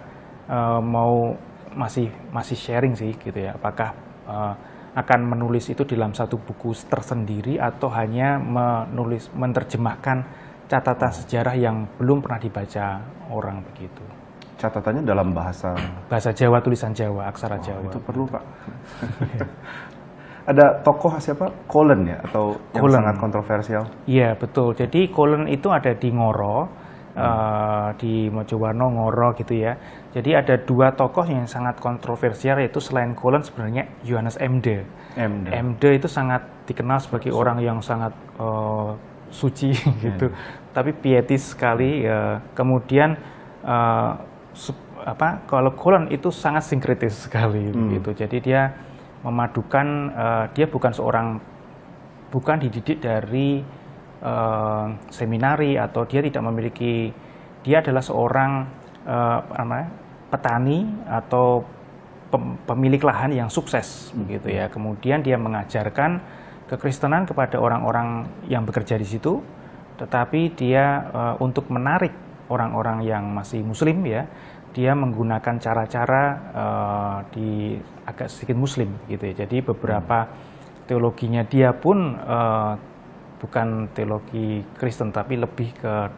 mau masih sharing sih gitu ya. Apakah akan menulis itu dalam satu buku tersendiri atau hanya menerjemahkan catatan sejarah yang belum pernah dibaca orang begitu. Catatannya dalam bahasa Jawa, tulisan Jawa, aksara Jawa. Itu perlu, Pak. Ada tokoh siapa? Kolen ya, atau yang sangat kontroversial? Iya, betul. Jadi Kolen itu ada di Ngoro, di Mojowarno, Ngoro gitu ya. Jadi ada 2 tokoh yang sangat kontroversial, yaitu selain Kolen sebenarnya Yohanes Emde. Emde itu sangat dikenal sebagai orang yang sangat suci gitu, tapi pietis sekali. Kemudian kalau Kolen itu sangat sinkretis sekali gitu. Jadi dia memadukan, dia bukan dididik dari seminari, atau dia tidak memiliki, dia adalah seorang petani atau pemilik lahan yang sukses begitu ya. Kemudian dia mengajarkan kekristenan kepada orang-orang yang bekerja di situ, tetapi dia untuk menarik orang-orang yang masih muslim ya, dia menggunakan cara-cara di agak sedikit muslim gitu ya. Jadi beberapa teologinya dia pun bukan teologi Kristen, tapi lebih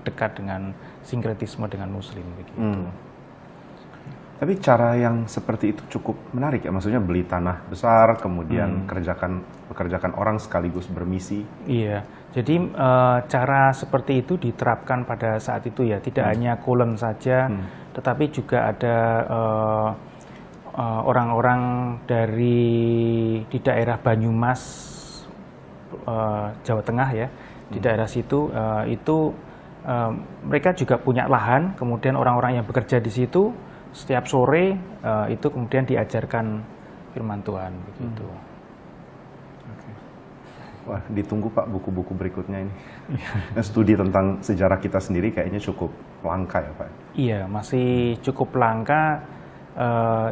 dekat dengan sinkretisme dengan muslim begitu. Tapi cara yang seperti itu cukup menarik ya, maksudnya beli tanah besar, kemudian pekerjakan orang sekaligus bermisi. Iya, jadi cara seperti itu diterapkan pada saat itu ya, tidak hanya Kolen saja, tetapi juga ada orang-orang di daerah Banyumas, Jawa Tengah ya, di daerah situ itu mereka juga punya lahan, kemudian orang-orang yang bekerja di situ setiap sore itu kemudian diajarkan firman Tuhan begitu. Wah, ditunggu Pak buku-buku berikutnya ini. Nah, studi tentang sejarah kita sendiri kayaknya cukup langka ya Pak? Iya, masih cukup langka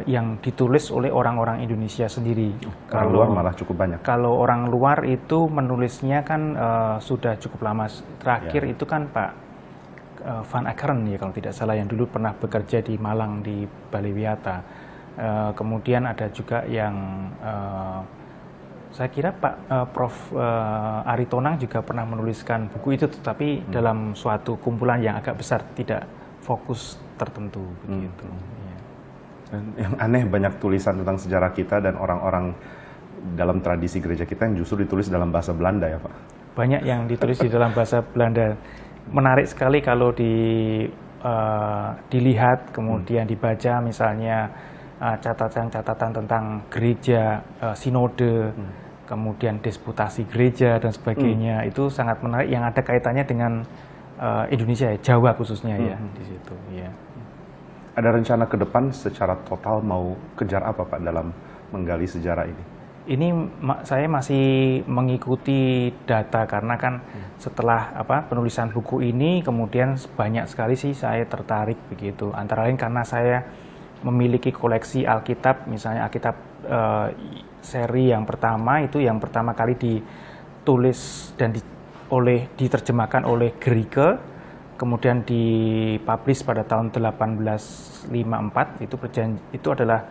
yang ditulis oleh orang-orang Indonesia sendiri. Orang luar malah cukup banyak. Kalau orang luar itu menulisnya kan sudah cukup lama. Terakhir itu kan Pak Van Ackeren ya kalau tidak salah, yang dulu pernah bekerja di Malang di Balewiata. Kemudian ada juga yang saya kira Prof Aritonang juga pernah menuliskan buku itu, tetapi dalam suatu kumpulan yang agak besar, tidak fokus tertentu begitu. Dan yang aneh, banyak tulisan tentang sejarah kita dan orang-orang dalam tradisi gereja kita yang justru ditulis dalam bahasa Belanda ya Pak? Banyak yang ditulis di dalam bahasa Belanda. Menarik sekali kalau dilihat, kemudian dibaca misalnya catatan-catatan tentang gereja, sinode, kemudian disputasi gereja dan sebagainya. Itu sangat menarik yang ada kaitannya dengan Indonesia, Jawa khususnya ya di situ. Ya. Ada rencana ke depan secara total mau kejar apa Pak dalam menggali sejarah ini? Ini saya masih mengikuti data karena kan setelah penulisan buku ini kemudian banyak sekali sih saya tertarik begitu. Antara lain karena saya memiliki koleksi Alkitab, misalnya Alkitab seri yang pertama itu yang pertama kali ditulis dan diterjemahkan oleh Gerike, kemudian dipublish pada tahun 1854. Itu adalah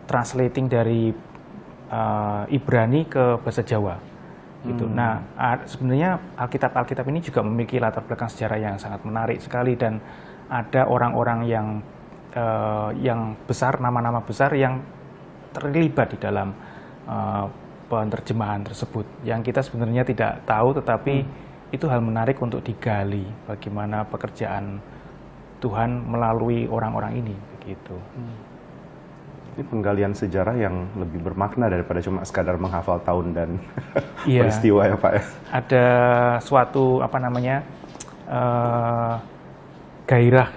translating dari Ibrani ke bahasa Jawa gitu. Nah, sebenarnya Alkitab ini juga memiliki latar belakang sejarah yang sangat menarik sekali dan ada orang-orang yang besar, nama-nama besar yang terlibat di dalam penerjemahan tersebut yang kita sebenarnya tidak tahu, tetapi itu hal menarik untuk digali bagaimana pekerjaan Tuhan melalui orang-orang ini begitu. Ini penggalian sejarah yang lebih bermakna daripada cuma sekadar menghafal tahun dan peristiwa ya Pak ya. Ada suatu gairah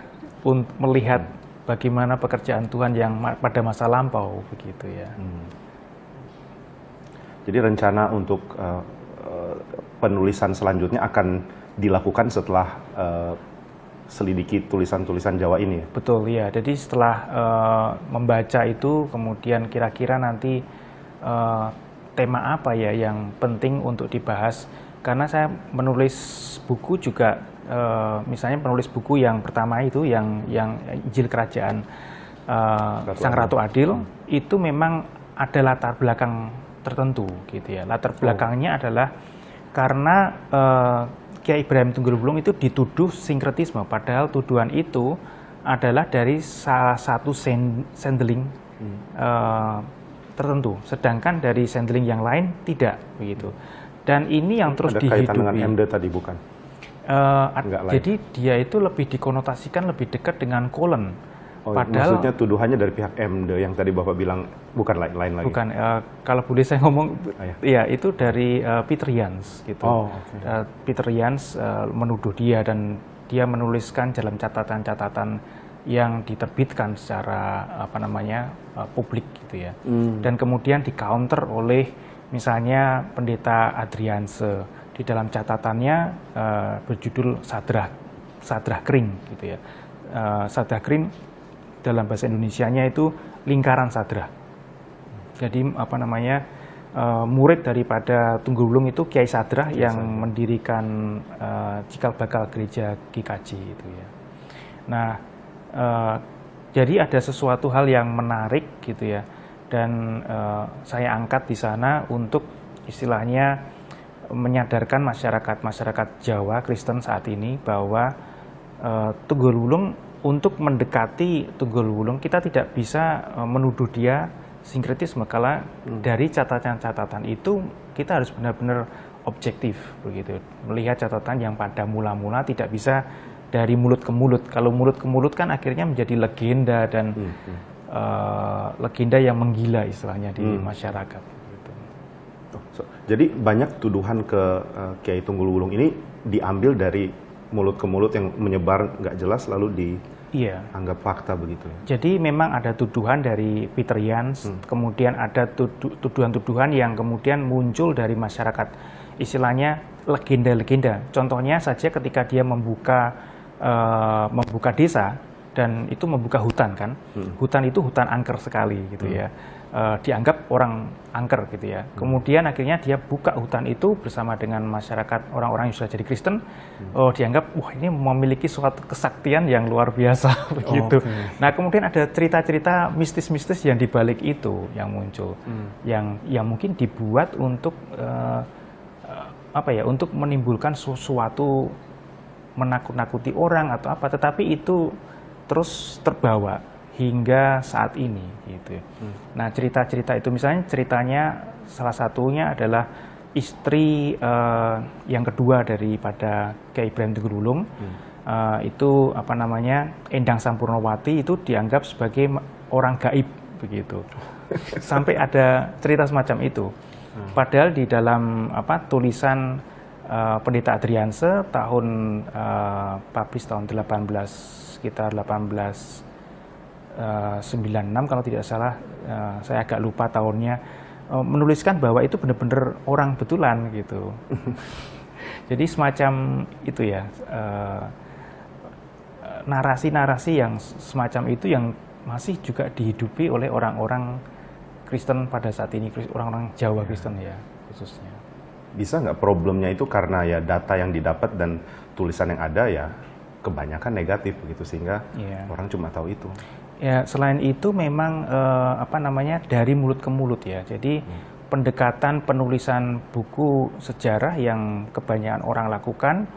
untuk melihat bagaimana pekerjaan Tuhan yang pada masa lampau begitu ya. Jadi rencana untuk penulisan selanjutnya akan dilakukan setelah selidiki tulisan-tulisan Jawa ini. Betul ya. Jadi setelah membaca itu, kemudian kira-kira nanti tema apa ya yang penting untuk dibahas. Karena saya menulis buku juga, misalnya penulis buku yang pertama itu yang Injil Kerajaan Sang Ratu Adil, itu memang ada latar belakang tertentu gitu ya. Latar belakangnya adalah karena Kiai Ibrahim Tunggul Wulung itu dituduh sinkretisme, padahal tuduhan itu adalah dari salah satu sendeling tertentu, sedangkan dari sendeling yang lain tidak begitu. Dan ini yang terus dihidupi. Ada kaitan dengan MD tadi bukan? Jadi dia itu lebih dikonotasikan lebih dekat dengan Kolen. Padahal maksudnya tuduhannya dari pihak MD yang tadi Bapak bilang bukan lain lagi. Bukan, kalau boleh saya ngomong, ya itu dari Peter Jans gitu. Peter Jans menuduh dia dan dia menuliskan dalam catatan-catatan yang diterbitkan secara publik gitu ya. Dan kemudian di-counter oleh misalnya Pendeta Adrianse di dalam catatannya berjudul Sadrah Kring gitu ya. Sadrah Kring dalam bahasa Indonesianya itu lingkaran sadrah. Jadi murid daripada Tunggul Wulung itu Kiai Sadrah yang mendirikan cikal bakal gereja GKJ itu ya. Nah, jadi ada sesuatu hal yang menarik gitu ya, dan saya angkat di sana untuk istilahnya menyadarkan masyarakat Jawa Kristen saat ini bahwa Tunggul Wulung, untuk mendekati Tunggul Wulung kita tidak bisa menuduh dia sinkretisme, kalau dari catatan-catatan itu kita harus benar-benar objektif begitu, melihat catatan yang pada mula-mula tidak bisa dari mulut ke mulut. Kalau mulut ke mulut kan akhirnya menjadi legenda dan legenda yang menggila istilahnya di masyarakat gitu. Jadi banyak tuduhan ke Kiai Tunggul Wulung ini diambil dari mulut ke mulut yang menyebar nggak jelas lalu dianggap fakta begitu. Jadi memang ada tuduhan dari Peter Jans, kemudian ada tuduhan-tuduhan yang kemudian muncul dari masyarakat, istilahnya legenda-legenda. Contohnya saja ketika dia membuka desa dan itu membuka hutan kan, hutan itu hutan angker sekali gitu ya. Dianggap orang angker gitu ya. Kemudian akhirnya dia buka hutan itu bersama dengan masyarakat, orang-orang yang sudah jadi Kristen. Dianggap wah ini memiliki suatu kesaktian yang luar biasa begitu. Nah kemudian ada cerita-cerita mistis-mistis yang dibalik itu yang muncul, yang mungkin dibuat untuk untuk menimbulkan sesuatu, menakut-nakuti orang atau apa. Tetapi itu terus terbawa hingga saat ini gitu. Nah, cerita-cerita itu misalnya ceritanya salah satunya adalah istri yang kedua daripada Kyai Ibrahim Tegurulung. Itu apa namanya, Endang Sampurnawati itu dianggap sebagai orang gaib begitu. Sampai ada cerita semacam itu. Padahal di dalam tulisan Pendeta Adrianse tahun publish tahun 1896 kalau tidak salah, saya agak lupa tahunnya, menuliskan bahwa itu benar-benar orang betulan gitu. Jadi semacam itu ya, narasi-narasi yang semacam itu yang masih juga dihidupi oleh orang-orang Kristen pada saat ini, orang-orang Jawa Kristen ya khususnya. Bisa nggak problemnya itu karena ya data yang didapat dan tulisan yang ada ya kebanyakan negatif begitu, sehingga orang cuma tahu itu. Ya, selain itu memang dari mulut ke mulut ya. Jadi pendekatan penulisan buku sejarah yang kebanyakan orang lakukan,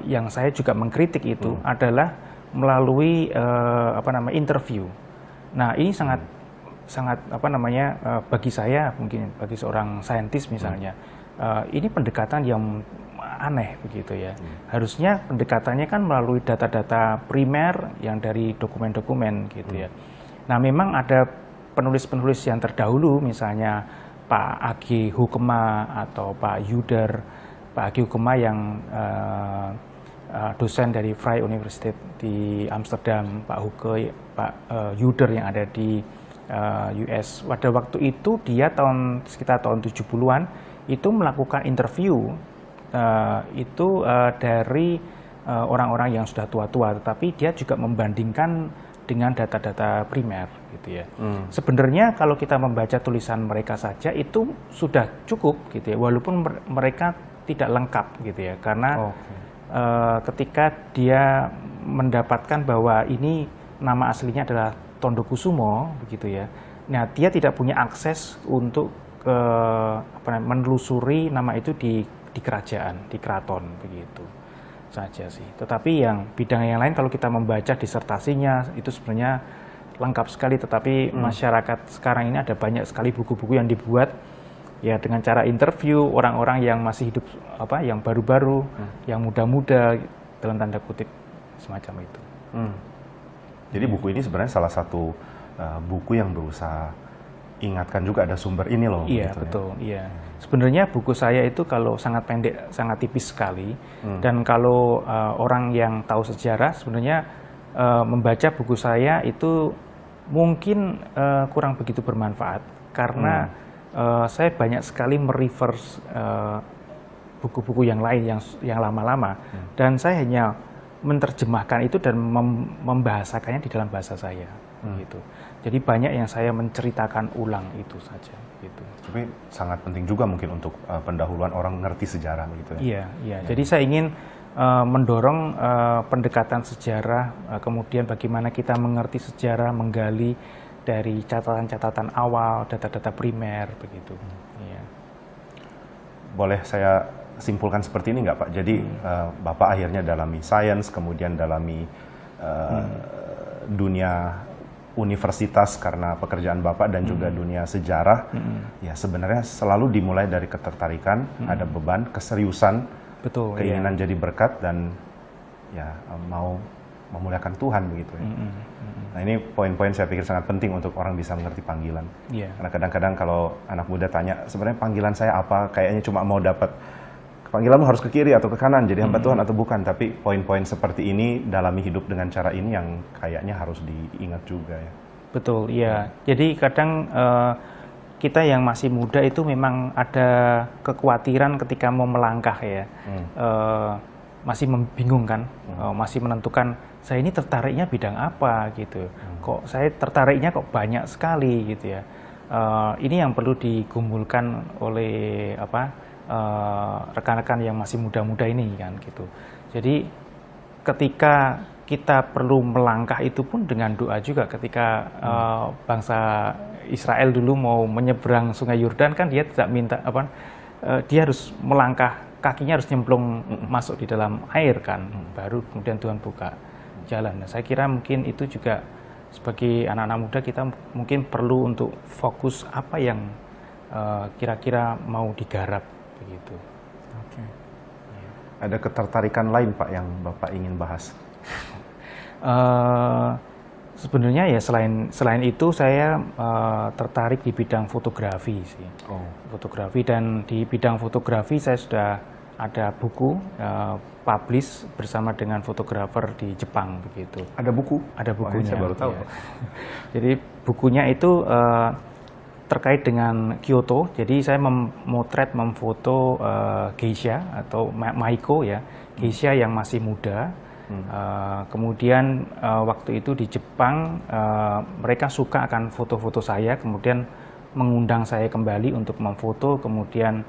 yang saya juga mengkritik itu adalah melalui interview. Nah, ini sangat bagi saya, mungkin bagi seorang saintis misalnya, ini pendekatan yang aneh begitu ya. Harusnya pendekatannya kan melalui data-data primer yang dari dokumen-dokumen gitu ya. Nah, memang ada penulis-penulis yang terdahulu, misalnya Pak Agi Hoekema atau Pak Yuder. Pak Agi Hoekema yang dosen dari Vrije Universiteit di Amsterdam, Pak Yuder yang ada di US. Pada waktu itu dia sekitar tahun 70-an itu melakukan interview dari orang-orang yang sudah tua-tua, tetapi dia juga membandingkan dengan data-data primer gitu ya. Sebenarnya kalau kita membaca tulisan mereka saja itu sudah cukup gitu ya, walaupun mereka tidak lengkap gitu ya, karena ketika dia mendapatkan bahwa ini nama aslinya adalah Tondokusumo begitu ya. Nah, dia tidak punya akses untuk menelusuri nama itu di kerajaan, di keraton begitu saja sih. Tetapi yang bidang yang lain kalau kita membaca disertasinya itu sebenarnya lengkap sekali, tetapi masyarakat sekarang ini ada banyak sekali buku-buku yang dibuat ya dengan cara interview orang-orang yang masih hidup, yang baru-baru, yang muda-muda dalam tanda kutip semacam itu. Jadi buku ini sebenarnya salah satu buku yang berusaha ingatkan juga ada sumber ini loh. Iya, gitu, betul. Ya. Iya. Sebenarnya buku saya itu kalau sangat pendek, sangat tipis sekali. Dan kalau orang yang tahu sejarah sebenarnya membaca buku saya itu mungkin kurang begitu bermanfaat karena saya banyak sekali mereverse buku-buku yang lain yang lama-lama, dan saya hanya menerjemahkan itu dan membahasakannya di dalam bahasa saya. Gitu. Jadi banyak yang saya menceritakan ulang itu saja. Gitu. Tapi sangat penting juga mungkin untuk pendahuluan orang ngerti sejarah begitu ya. Iya. Jadi saya ingin mendorong pendekatan sejarah, kemudian bagaimana kita mengerti sejarah, menggali dari catatan-catatan awal, data-data primer begitu. Iya. Boleh saya simpulkan seperti ini nggak Pak? Jadi Bapak akhirnya dalami sains, kemudian dalami dunia universitas karena pekerjaan Bapak, dan juga dunia sejarah. Ya sebenarnya selalu dimulai dari ketertarikan, ada beban, keseriusan, betul, keinginan jadi berkat, dan ya mau memuliakan Tuhan begitu ya. Nah ini poin-poin saya pikir sangat penting untuk orang bisa mengerti panggilan. Karena kadang-kadang kalau anak muda tanya, sebenarnya panggilan saya apa? Kayaknya cuma mau dapat panggilanmu harus ke kiri atau ke kanan, jadi hamba Tuhan atau bukan. Tapi poin-poin seperti ini, dalami hidup dengan cara ini yang kayaknya harus diingat juga ya. Betul, iya. Jadi kadang kita yang masih muda itu memang ada kekhawatiran ketika mau melangkah ya. Masih membingungkan, masih menentukan saya ini tertariknya bidang apa gitu. Kok saya tertariknya kok banyak sekali gitu ya. Ini yang perlu digumulkan oleh rekan-rekan yang masih muda-muda ini kan gitu. Jadi ketika kita perlu melangkah itu pun dengan doa juga. Ketika bangsa Israel dulu mau menyeberang Sungai Yordan kan dia tidak minta dia harus melangkah, kakinya harus nyemplung masuk di dalam air kan, baru kemudian Tuhan buka jalan. Nah, saya kira mungkin itu juga sebagai anak-anak muda kita mungkin perlu untuk fokus apa yang kira-kira mau digarap begitu. Oke. Ada ketertarikan lain Pak yang Bapak ingin bahas? Sebenarnya ya selain itu saya tertarik di bidang fotografi sih. Fotografi, dan di bidang fotografi saya sudah ada buku publish bersama dengan fotografer di Jepang begitu. Ada buku? Ada bukunya. Saya baru tahu. Ya. Jadi bukunya itu terkait dengan Kyoto. Jadi saya memfoto geisha atau Maiko ya, geisha yang masih muda. Kemudian waktu itu di Jepang mereka suka akan foto-foto saya, kemudian mengundang saya kembali untuk memfoto, kemudian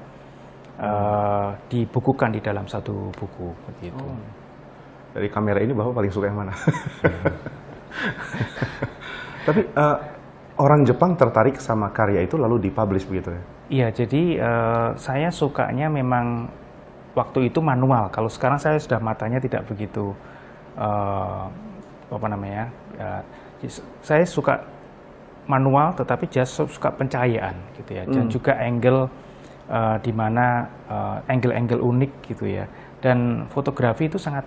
dibukukan di dalam satu buku begitu. Dari kamera ini Bapak paling suka yang mana? Tapi orang Jepang tertarik sama karya itu lalu dipublish begitu ya? Iya, jadi saya sukanya memang waktu itu manual. Kalau sekarang saya sudah matanya tidak begitu saya suka manual, tetapi just suka pencahayaan gitu ya, dan juga angle di mana angle-angle unik gitu ya. Dan fotografi itu sangat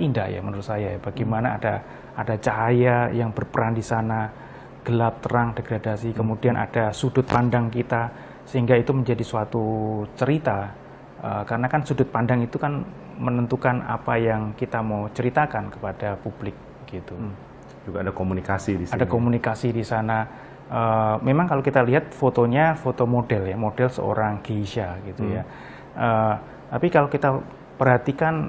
indah ya menurut saya. Bagaimana ada cahaya yang berperan di sana, gelap, terang, degradasi, kemudian ada sudut pandang kita, sehingga itu menjadi suatu cerita. Karena kan sudut pandang itu kan menentukan apa yang kita mau ceritakan kepada publik gitu. Juga ada komunikasi di sini. Ada komunikasi di sana. Memang kalau kita lihat fotonya foto model ya, model seorang geisha gitu ya. Tapi kalau kita perhatikan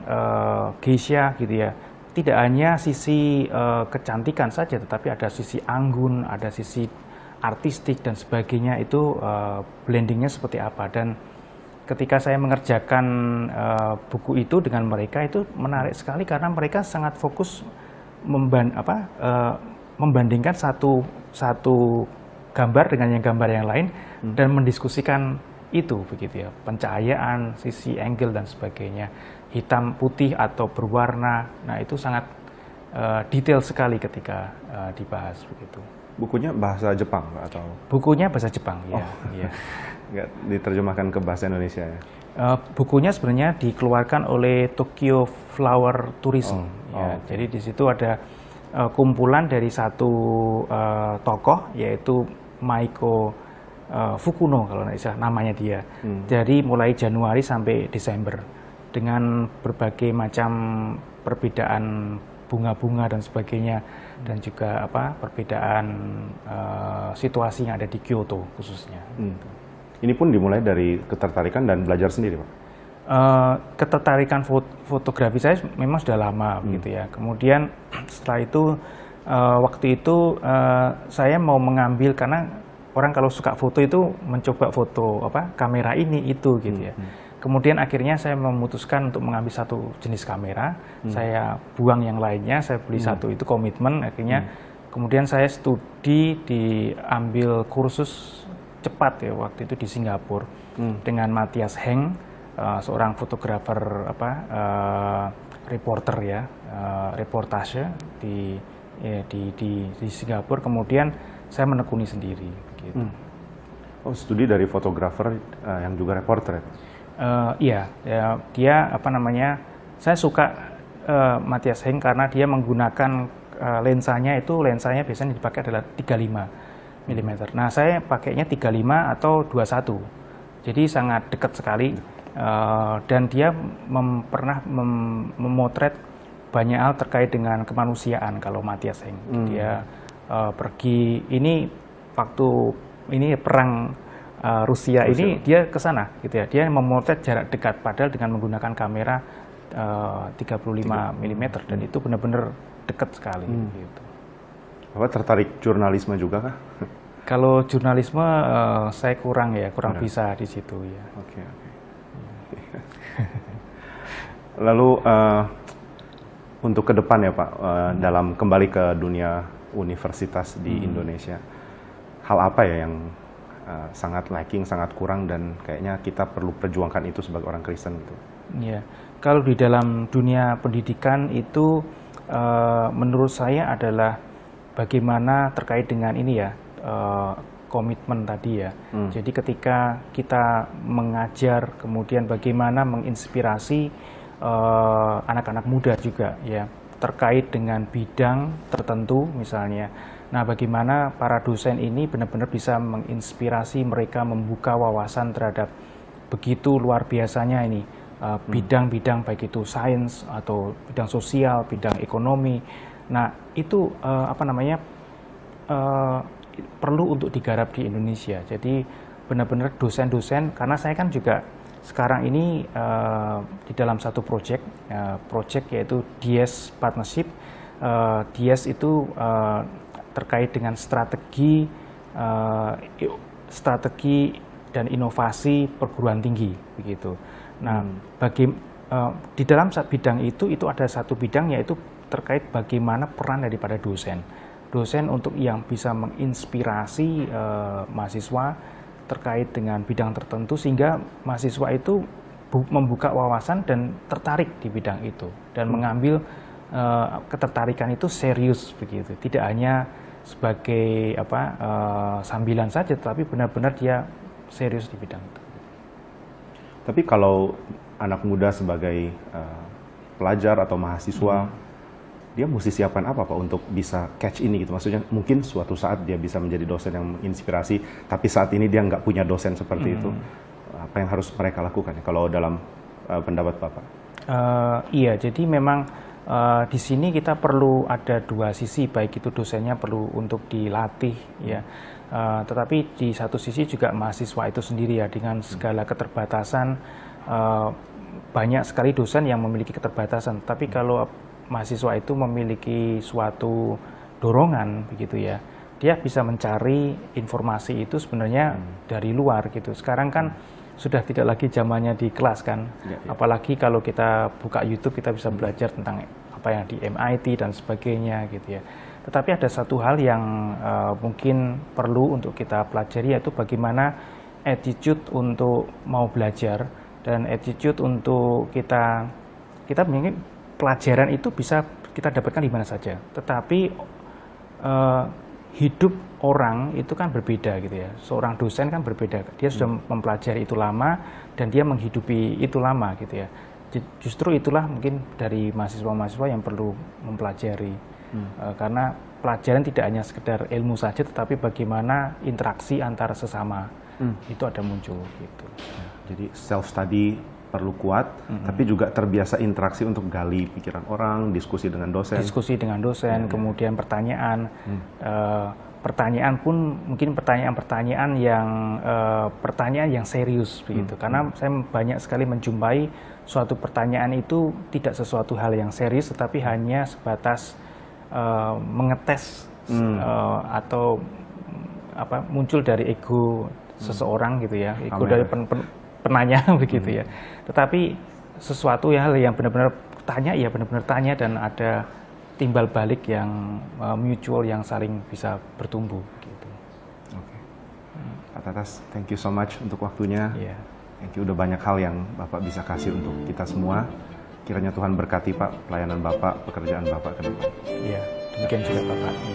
geisha gitu ya, tidak hanya sisi kecantikan saja, tetapi ada sisi anggun, ada sisi artistik dan sebagainya. Itu blendingnya seperti apa. Dan ketika saya mengerjakan buku itu dengan mereka, itu menarik sekali karena mereka sangat fokus membandingkan satu gambar dengan gambar yang lain dan mendiskusikan itu begitu ya, pencahayaan, sisi angle dan sebagainya, hitam putih atau berwarna. Nah itu sangat detail sekali ketika dibahas begitu. Bukunya bahasa Jepang atau? Bukunya bahasa Jepang ya. Iya. Nggak diterjemahkan ke bahasa Indonesia ya? Bukunya sebenarnya dikeluarkan oleh Tokyo Flower Tourism. Jadi di situ ada kumpulan dari satu tokoh, yaitu Maiko Fukuno kalau tidak salah namanya dia. Dari mulai Januari sampai Desember dengan berbagai macam perbedaan bunga-bunga dan sebagainya, dan juga perbedaan situasi yang ada di Kyoto khususnya. Ini pun dimulai dari ketertarikan dan belajar sendiri, Pak? Ketertarikan fotografi saya memang sudah lama gitu ya. Kemudian setelah itu waktu itu saya mau mengambil, karena orang kalau suka foto itu mencoba foto kamera ini itu gitu ya. Kemudian akhirnya saya memutuskan untuk mengambil satu jenis kamera, saya buang yang lainnya, saya beli satu, itu komitmen akhirnya. Kemudian saya studi, diambil kursus cepat ya waktu itu di Singapura dengan Matthias Heng, seorang fotografer reporter ya, reportase di Singapura. Kemudian saya menekuni sendiri gitu. Oh, studi dari fotografer yang juga reporter ya? Iya, ya, dia saya suka Matthias Heng karena dia menggunakan lensanya biasanya dipakai adalah 35 mm. Nah, saya pakainya 35 atau 21. Jadi sangat dekat sekali. Dan dia pernah memotret banyak hal terkait dengan kemanusiaan kalau Matthias Heng. Dia pergi, ini waktu ini perang Rusia ini dia ke sana gitu ya. Dia memotret jarak dekat padahal dengan menggunakan kamera 35 mm dan itu benar-benar dekat sekali gitu. Bapak tertarik jurnalisme juga kah? Kalau jurnalisme saya kurang bisa di situ ya. Oke. Lalu untuk ke depan ya Pak, dalam kembali ke dunia universitas di Indonesia, hal apa ya yang sangat lacking, sangat kurang, dan kayaknya kita perlu perjuangkan itu sebagai orang Kristen gitu? Ya, kalau di dalam dunia pendidikan itu menurut saya adalah bagaimana terkait dengan ini ya, komitmen tadi ya. Jadi ketika kita mengajar, kemudian bagaimana menginspirasi anak-anak muda juga ya, terkait dengan bidang tertentu misalnya. Nah, bagaimana para dosen ini benar-benar bisa menginspirasi mereka, membuka wawasan terhadap begitu luar biasanya ini bidang-bidang, baik itu sains atau bidang sosial, bidang ekonomi. Nah, itu perlu untuk digarap di Indonesia. Jadi benar-benar dosen-dosen, karena saya kan juga sekarang ini di dalam satu project yaitu DIES Partnership. DIES itu terkait dengan strategi dan inovasi perguruan tinggi begitu. Nah, di dalam bidang itu ada satu bidang yaitu terkait bagaimana peran daripada dosen untuk yang bisa menginspirasi mahasiswa terkait dengan bidang tertentu, sehingga mahasiswa itu membuka wawasan dan tertarik di bidang itu dan mengambil ketertarikan itu serius begitu, tidak hanya sebagai sambilan saja, tetapi benar-benar dia serius di bidang itu. Tapi kalau anak muda sebagai pelajar atau mahasiswa, dia mesti siapkan apa Pak untuk bisa catch ini gitu? Maksudnya mungkin suatu saat dia bisa menjadi dosen yang menginspirasi, tapi saat ini dia nggak punya dosen seperti itu. Apa yang harus mereka lakukan kalau dalam pendapat Bapak? Iya, jadi memang di sini kita perlu ada dua sisi, baik itu dosennya perlu untuk dilatih ya, tetapi di satu sisi juga mahasiswa itu sendiri ya, dengan segala keterbatasan, banyak sekali dosen yang memiliki keterbatasan, tapi kalau mahasiswa itu memiliki suatu dorongan begitu ya, dia bisa mencari informasi itu sebenarnya dari luar gitu. Sekarang kan sudah tidak lagi zamannya di kelas kan, apalagi kalau kita buka YouTube kita bisa belajar tentang apa yang di MIT dan sebagainya gitu ya. Tetapi ada satu hal yang mungkin perlu untuk kita pelajari, yaitu bagaimana attitude untuk mau belajar dan attitude untuk kita mungkin pelajaran itu bisa kita dapatkan di mana saja, tetapi hidup orang itu kan berbeda gitu ya. Seorang dosen kan berbeda, dia sudah mempelajari itu lama dan dia menghidupi itu lama gitu ya. Justru itulah mungkin dari mahasiswa-mahasiswa yang perlu mempelajari, karena pelajaran tidak hanya sekedar ilmu saja, tetapi bagaimana interaksi antara sesama itu ada muncul gitu. Jadi self study perlu kuat, tapi juga terbiasa interaksi untuk gali pikiran orang, diskusi dengan dosen. Kemudian pertanyaan pun mungkin pertanyaan yang serius begitu. Karena saya banyak sekali menjumpai suatu pertanyaan itu tidak sesuatu hal yang serius, tetapi hanya sebatas mengetes atau muncul dari ego seseorang gitu ya, ego dari penanya begitu ya. Tetapi sesuatu hal yang benar-benar tanya ya benar-benar tanya, dan ada timbal balik yang mutual yang saling bisa bertumbuh gitu. Oke. Pak Tatas, thank you so much untuk waktunya. Yeah. Thank you, udah banyak hal yang Bapak bisa kasih untuk kita semua. Kiranya Tuhan berkati Pak pelayanan Bapak, pekerjaan Bapak ke depan. Iya, demikian juga Bapak. Ya.